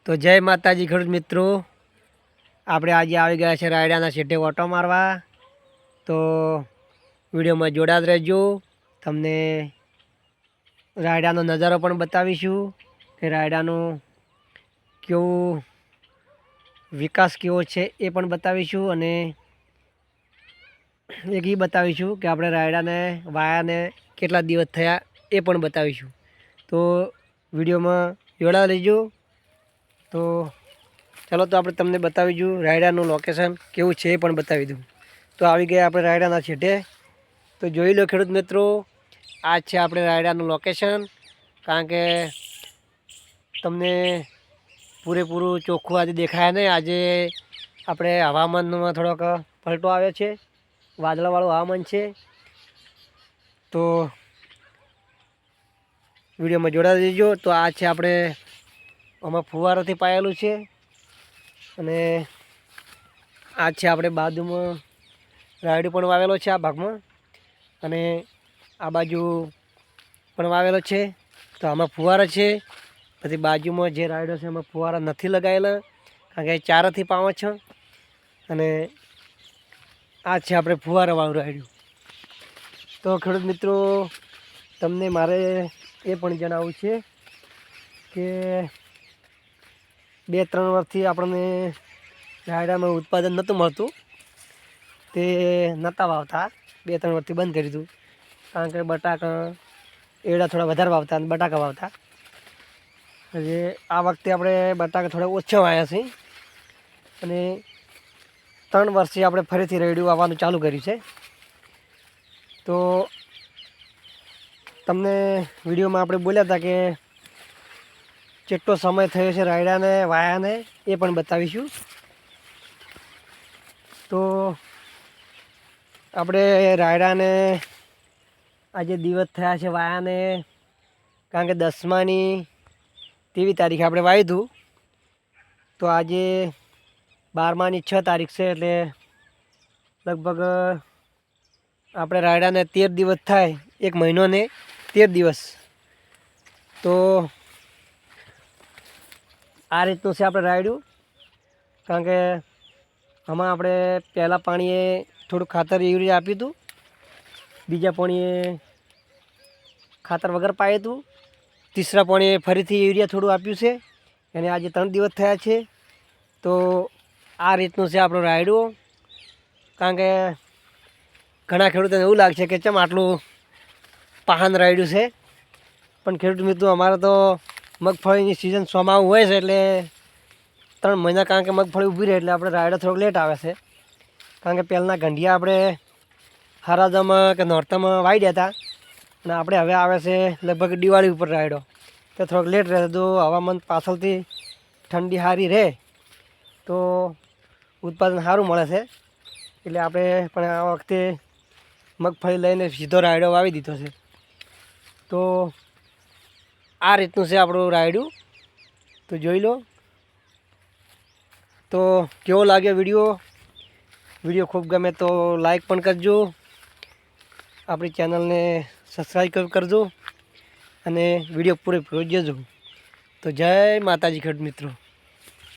તો જય માતાજી ખેડૂત મિત્રો, આપણે આજે આવી ગયા છે રાયડાના શેઢે ઓટો મારવા। તો વિડીયોમાં જોડાત રહેજો, તમને રાયડાનો નજારો પણ બતાવીશું કે રાયડાનો કેવો વિકાસ કેવો છે એ પણ બતાવીશું, અને એક એ બતાવીશું કે આપણે રાયડાને વાયાને કેટલા દિવસ થયા એ પણ બતાવીશું। તો વિડીયોમાં જોડા લેજો। તો ચાલો, તો આપણે તમને બતાવીશું રાયડાનું લોકેશન કેવું છે એ પણ બતાવી દઉં। તો આવી ગયા આપણે રાયડાના છેટે। તો જોઈ લો ખેડૂત મિત્રો, આ છે આપણે રાયડાનું લોકેશન। કારણ કે તમને પૂરેપૂરું ચોખ્ખું આજે દેખાય નહીં। આજે આપણે હવામાનમાં થોડોક પલટો આવ્યો છે, વાદળાવાળું હવામાન છે। તો વિડીયોમાં જોડા દેજો। તો આ છે આપણે આમાં ફુવારાથી પાયેલું છે, અને આ છે આપણે બાજુમાં રાયડો પણ વાવેલો છે આ ભાગમાં, અને આ બાજુ પણ વાવેલો છે। તો આમાં ફુવારા છે, પછી બાજુમાં જે રાયડો છે એમાં ફુવારા નથી લગાવેલા, કારણ કે ચારાથી પાવા છે। અને આ છે આપણે ફુવારાવાળું રાયડું। તો ખેડૂત મિત્રો, તમને મારે એ પણ જણાવવું છે કે 2-3 વર્ષથી આપણને રાયડામાં ઉત્પાદન નહોતું મળતું, તે નહોતા વાવતા। 2-3 વર્ષથી બંધ કરી દીધું, કારણ કે બટાકા એવડા થોડા વધારે વાવતા અને બટાકા વાવતા। એટલે આ વખતે આપણે બટાકા થોડા ઓછા વાવ્યા છે, અને 3 વર્ષથી આપણે ફરીથી રાયડું વાવવાનું ચાલુ કર્યું છે। તો તમને વિડીયોમાં આપણે બોલ્યા હતા કે કેટલો સમય થયો છે રાયડાને વાયાને એ પણ બતાવીશું। તો આપણે રાયડાને આજે દિવસ થયા છે વાયાને, કારણ કે 10માની 23 તારીખે આપણે વાવ્યું હતું। તો આજે 12માની 6 તારીખ છે, એટલે લગભગ આપણે રાયડાને 13 દિવસ થાય, 1 મહિનો ને 13 દિવસ। તો આ રીતનું છે આપણે રાયડું। કારણ કે આમાં આપણે પહેલાં પાણીએ થોડું ખાતર યુરિયા આપ્યું હતું, બીજા પાણીએ ખાતર વગર પાયું હતું, ત્રીસરા પાણીએ ફરીથી યુરિયા થોડું આપ્યું છે, અને આજે 3 દિવસ થયા છે। તો આ રીતનું છે આપણું રાયડું। કારણ કે ઘણા ખેડૂતોને એવું લાગશે કે ચમ આટલું પાહન રાયડું છે, પણ ખેડૂત મિત્રો, અમારે તો મગફળીની સિઝન ચોમાસું હોય છે, એટલે 3 મહિના કારણ કે મગફળી ઊભી રહે, એટલે આપણે રાયડો થોડોક લેટ આવે છે। કારણ કે પહેલાંના ગંઢિયા આપણે હરાજામાં કે નોરતામાં વાવી દેતા, અને આપણે હવે આવે છે લગભગ દિવાળી ઉપર રાયડો, તો થોડોક લેટ રહે। તો હવામાન પાછળથી ઠંડી સારી રહે તો ઉત્પાદન સારું મળે છે, એટલે આપણે પણ આ વખતે મગફળી લઈને સીધો રાયડો વાવી દીધો છે। તો આ રીતનું છે આપણું રાયડું। તો જોઈ લો। તો કેવો લાગ્યો વિડીયો ખૂબ ગમે તો લાઈક પણ કરજો, આપણી ચેનલને સબસ્ક્રાઈબ કરજો, અને વિડીયો પૂરેપૂરો જોજો। તો જય માતાજી ખેડૂત મિત્રો।